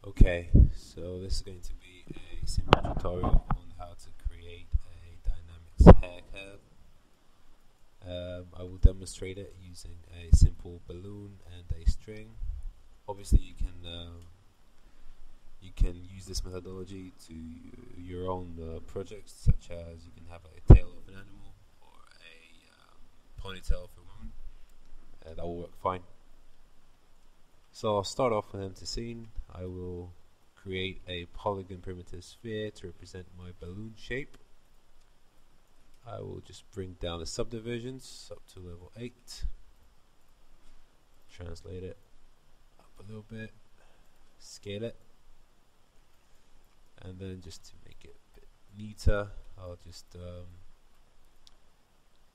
Okay, so this is going to be a simple tutorial on how to create a dynamics hair curve. I will demonstrate it using a simple balloon and a string. Obviously, you can use this methodology to your own projects, such as you can have a tail of an animal or a ponytail of a woman. That will work fine. So I'll start off with empty scene. I will create a polygon primitive sphere to represent my balloon shape. I will just bring down the subdivisions up to level 8. Translate it up a little bit. Scale it. And then just to make it a bit neater, I'll just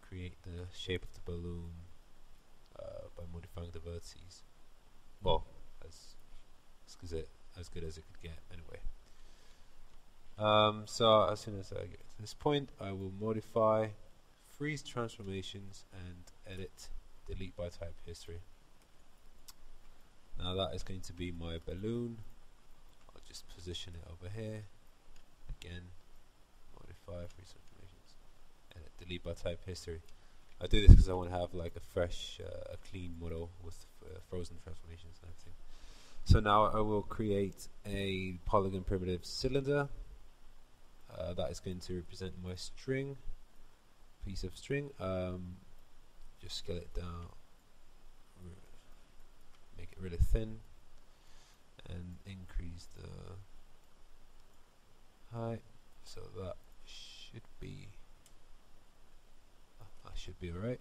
create the shape of the balloon by modifying the vertices. Well, as good as it could get anyway. So as soon as I get to this point, I will modify, freeze transformations, and edit, delete by type history. Now that is going to be my balloon. I'll just position it over here. Again, modify, freeze transformations, edit, delete by type history. I do this because I want to have like a fresh, a clean model with frozen transformations and everything. So now I will create a polygon primitive cylinder that is going to represent my string, piece of string. Just scale it down, make it really thin, and increase the height. So that should be alright.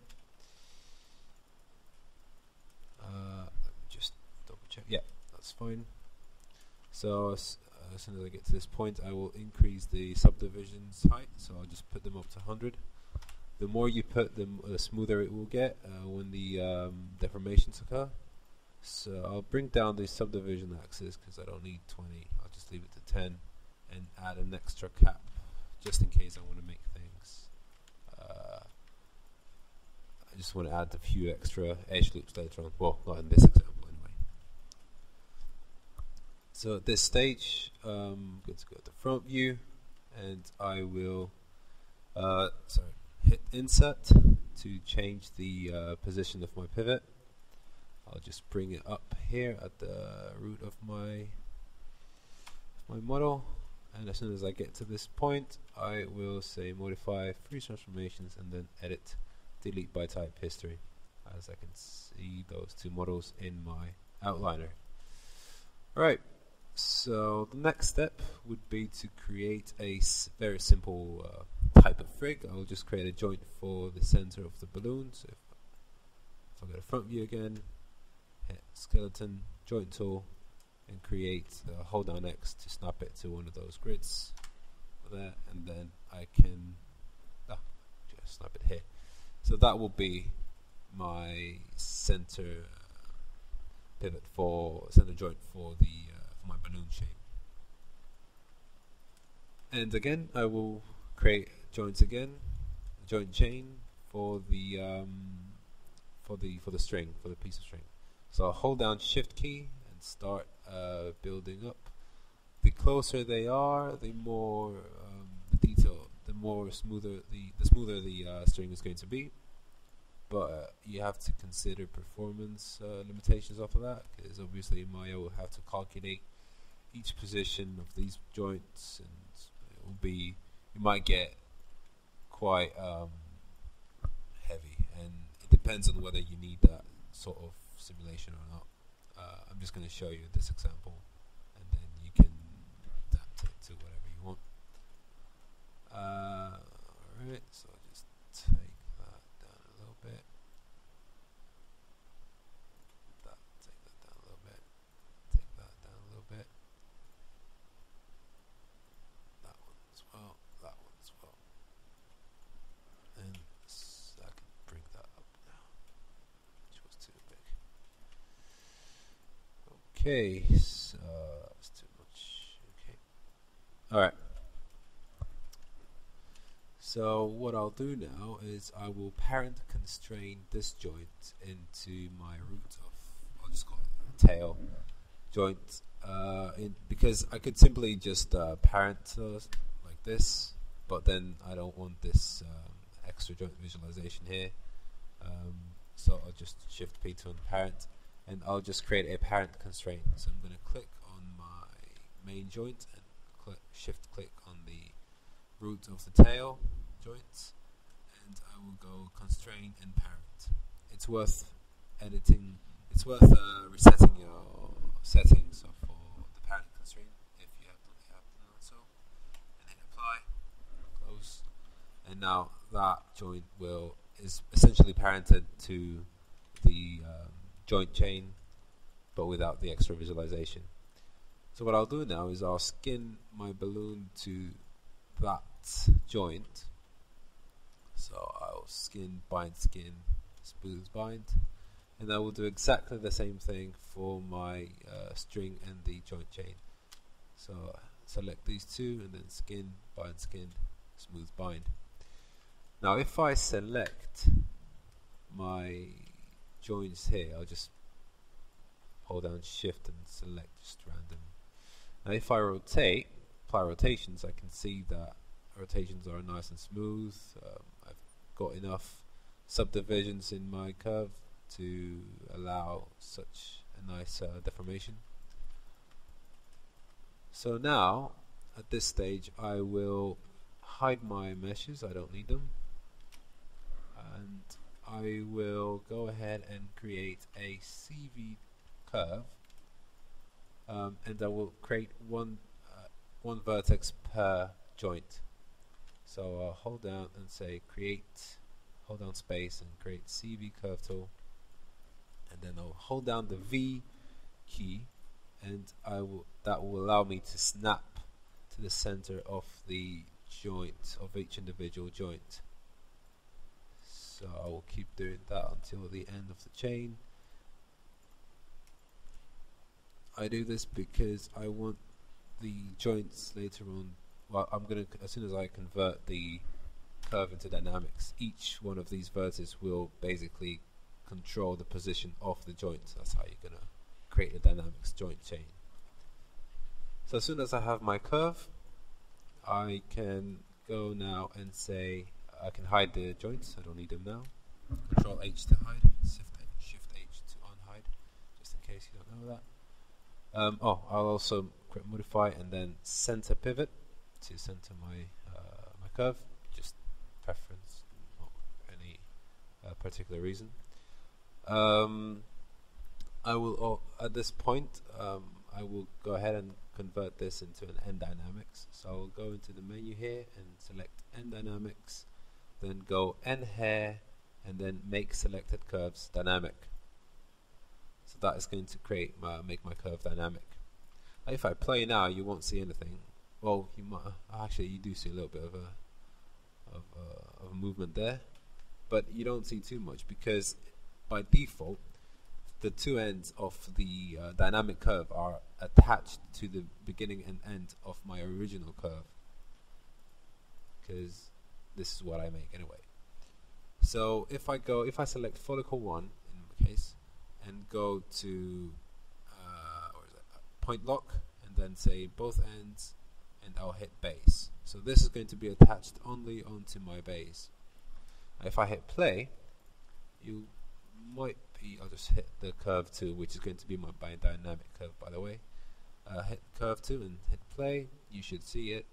Just double check. Yeah, that's fine. So as soon as I get to this point, I will increase the subdivisions height. So I'll just put them up to 100. The more you put them, the smoother it will get when the deformations occur. So I'll bring down the subdivision axis because I don't need 20. I'll just leave it to 10 and add an extra cap just in case I want to make things. I just want to add a few extra edge loops later on. Well, not in this example anyway. So at this stage, I'm going to go to the front view, and I will hit insert to change the position of my pivot. I'll just bring it up here at the root of my model, and as soon as I get to this point, I will say modify, freeze transformations, and then edit, delete by type history, as I can see those two models in my outliner. Alright, so the next step would be to create a very simple type of frig. I'll just create a joint for the center of the balloon. So if I go to front view again, hit skeleton, joint tool, and create, hold down X to snap it to one of those grids there, and then I can just snap it here. So that will be my center pivot center joint for my balloon shape. And again, I will create joints again, a joint chain for the string, for the piece of string. So I'll hold down Shift key and start building up. The closer they are, the more the detail, the smoother the string is going to be. But you have to consider performance limitations off of that, because obviously Maya will have to calculate each position of these joints, and it might get quite heavy, and it depends on whether you need that sort of simulation or not. I'm just going to show you this example, and then you can adapt it to whatever you want. Alright, so I'll just take that down a little bit. Take that down a little bit. Take that down a little bit. That one as well. That one as well. And I can bring that up now, which was too big. Okay, so that's too much. Okay. Alright. So what I'll do now is I will parent constrain this joint into my root of, I'll just call it tail, joint because I could simply just parent like this, but then I don't want this extra joint visualization here. So I'll just shift P to unparent, and I'll just create a parent constraint. So I'm going to click on my main joint and shift click on the root of the tail joints, and I will go constrain and parent. It's worth editing. It's worth resetting your settings for the parent constraint if you have done so, and hit apply, close, and now that joint is essentially parented to the joint chain, but without the extra visualization. So what I'll do now is I'll skin my balloon to that joint. So I'll skin, bind, skin, smooth, bind, and I will do exactly the same thing for my string and the joint chain. So select these two and then skin, smooth, bind. Now if I select my joints here, I'll just hold down shift and select just random. Now if I rotate, apply rotations, I can see that rotations are nice and smooth. I've got enough subdivisions in my curve to allow such a nice deformation. So now at this stage I will hide my meshes, I don't need them, and I will go ahead and create a CV curve, and I will create one vertex per joint. So I'll hold down and say create, hold down space and create CV curve tool, and then I'll hold down the V key, and that will allow me to snap to the center of the joint, of each individual joint. So I will keep doing that until the end of the chain. I do this because I want the joints later on. Well, as soon as I convert the curve into dynamics, each one of these vertices will basically control the position of the joint. That's how you're gonna create a dynamics joint chain. So as soon as I have my curve, I can go now and say I can hide the joints. I don't need them now. Control H to hide, Shift H to unhide, just in case you don't know that. I'll also create modify and then center pivot to center my my curve. Just preference, not any particular reason. I will at this point I will go ahead and convert this into an end dynamics. So I'll go into the menu here and select end dynamics, then go end hair, and then make selected curves dynamic. So that is going to make my curve dynamic. Now if I play now, you won't see anything. Well, you might actually, you do see a little bit of a movement there, but you don't see too much because by default the two ends of the dynamic curve are attached to the beginning and end of my original curve, because this is what I make anyway. So if I select follicle 1 in my case and go to point lock and then say both ends, and I'll hit base. So this is going to be attached only onto my base. If I hit play, you might be, I'll just hit the curve 2, which is going to be my dynamic curve, by the way. Hit curve 2 and hit play. You should see it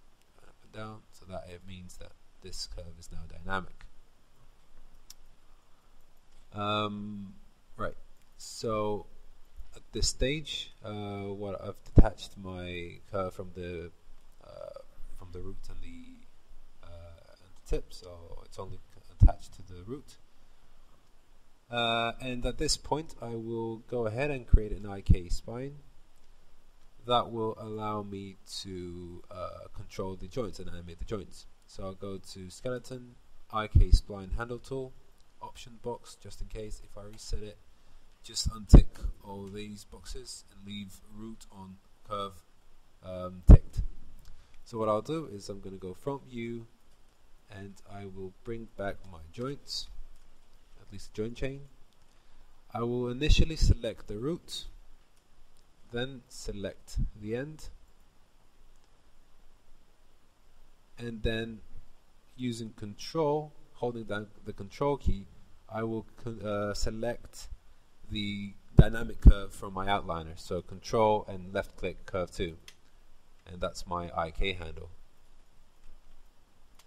up and down, so that it means that this curve is now dynamic. Right, so at this stage, what I've detached my curve from the root and the tip, so it's only attached to the root. And at this point, I will go ahead and create an IK spine that will allow me to control the joints and animate the joints. So I'll go to skeleton, IK spline handle tool, option box, just in case. If I reset it, just untick all these boxes and leave root on curve ticked. So what I'll do is I'm going to go from view, and I will bring back my joints, at least the joint chain. I will initially select the root, then select the end, and then using control, holding down the control key, I will select the dynamic curve from my outliner. So control and left click curve 2, and that's my IK handle.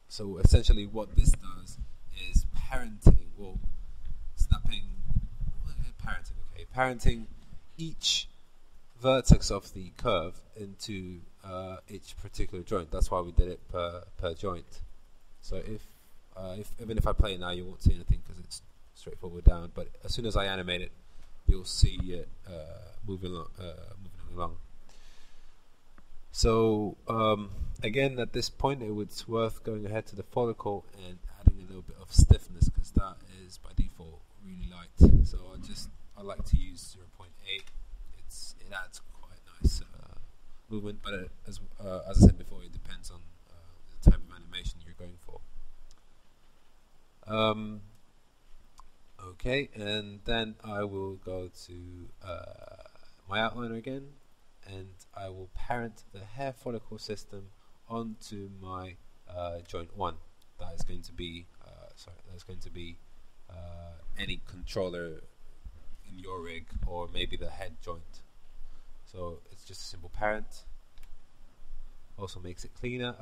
So essentially what this does is parenting, well, parenting each vertex of the curve into each particular joint. That's why we did it per joint. So if even if I play it now, you won't see anything because it's straightforward down. But as soon as I animate it, you'll see it moving along. So again, at this point, it's worth going ahead to the follicle and adding a little bit of stiffness, because that is by default really light. So I like to use 0.8. It adds quite nice movement, but as I said before, it depends on the type of animation you're going for. Okay, and then I will go to my outliner again, and I will parent the hair follicle system onto my joint 1. That is going to be any controller in your rig, or maybe the head joint. So it's just a simple parent. Also makes it cleaner.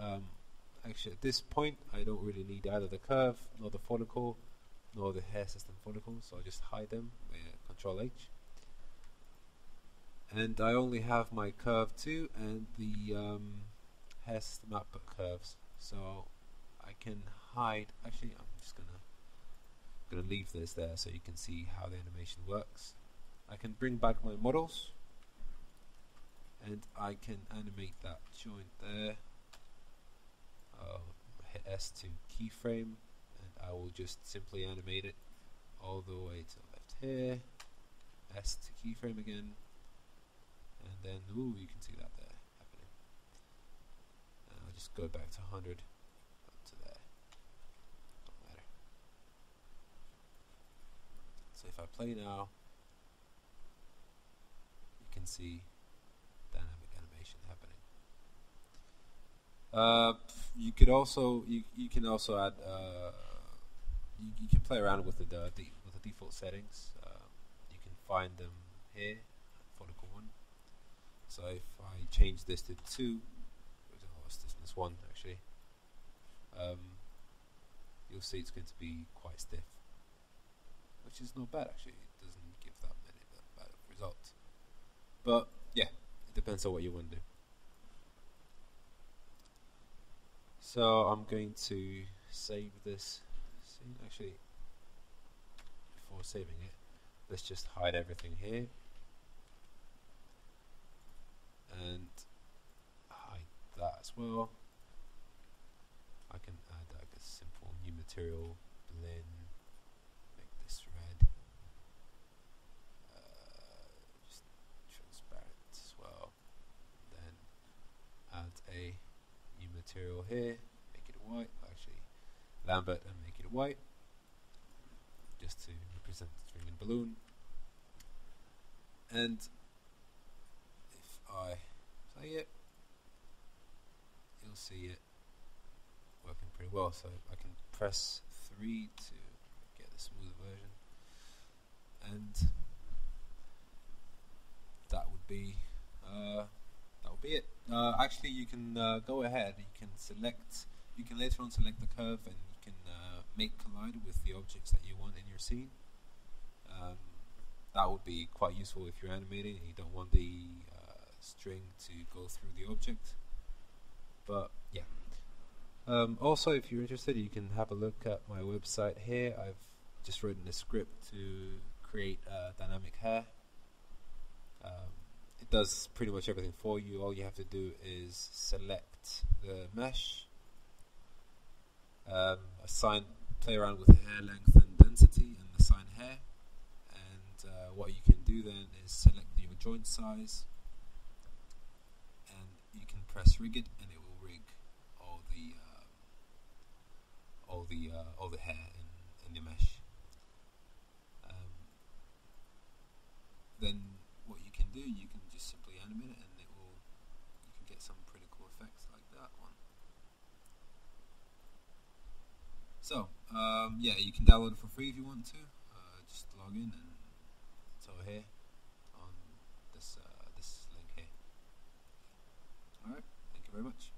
Actually, at this point, I don't really need either the curve, nor the follicle, nor the hair system follicle, so I'll just hide them with Control H. And I only have my curve 2 and the hair system output curves, so I can hide. Actually, I'm just gonna leave this there so you can see how the animation works. I can bring back my models, and I can animate that joint there. Hit S to keyframe, and I will just simply animate it all the way to the left here. S to keyframe again, and then you can see that there happening. And I'll just go back to 100 up to there. Don't matter. So if I play now, you can see dynamic animation happening. You can also add. You can play around with the default settings. You can find them here, follicle 1. So if I change this to 2, for example, stiffness 1 actually, you'll see it's going to be quite stiff, which is not bad actually. It doesn't give that bad of results. But yeah, it depends on what you want to do. So I'm going to save this scene. Actually, before saving it, let's just hide everything here and hide that as well. I can add like a simple new material blend, make this red, just transparent as well. Then add a new material here, make it white. Actually, Lambert, and make it white, just to represent the string and balloon. And if I play it, you'll see it working pretty well. So I can press 3 to get the smoother version, and that would be it. Actually, you can go ahead. You can later on select the curve, and you can make collide with the objects that you want in your scene. That would be quite useful if you're animating and you don't want the string to go through the object. But yeah. Also, if you're interested, you can have a look at my website here. I've just written a script to create dynamic hair. It does pretty much everything for you. All you have to do is select the mesh, play around with the hair length and density, and assign hair. And what you can do then is select your joint size, and you can press rig it, and it will rig all the hair in the mesh. Then what you can do, you can just just simply animate it, and you can get some pretty cool effects like that one. So yeah, you can download it for free if you want to. Just log in, and it's over here on this link here. Alright, thank you very much.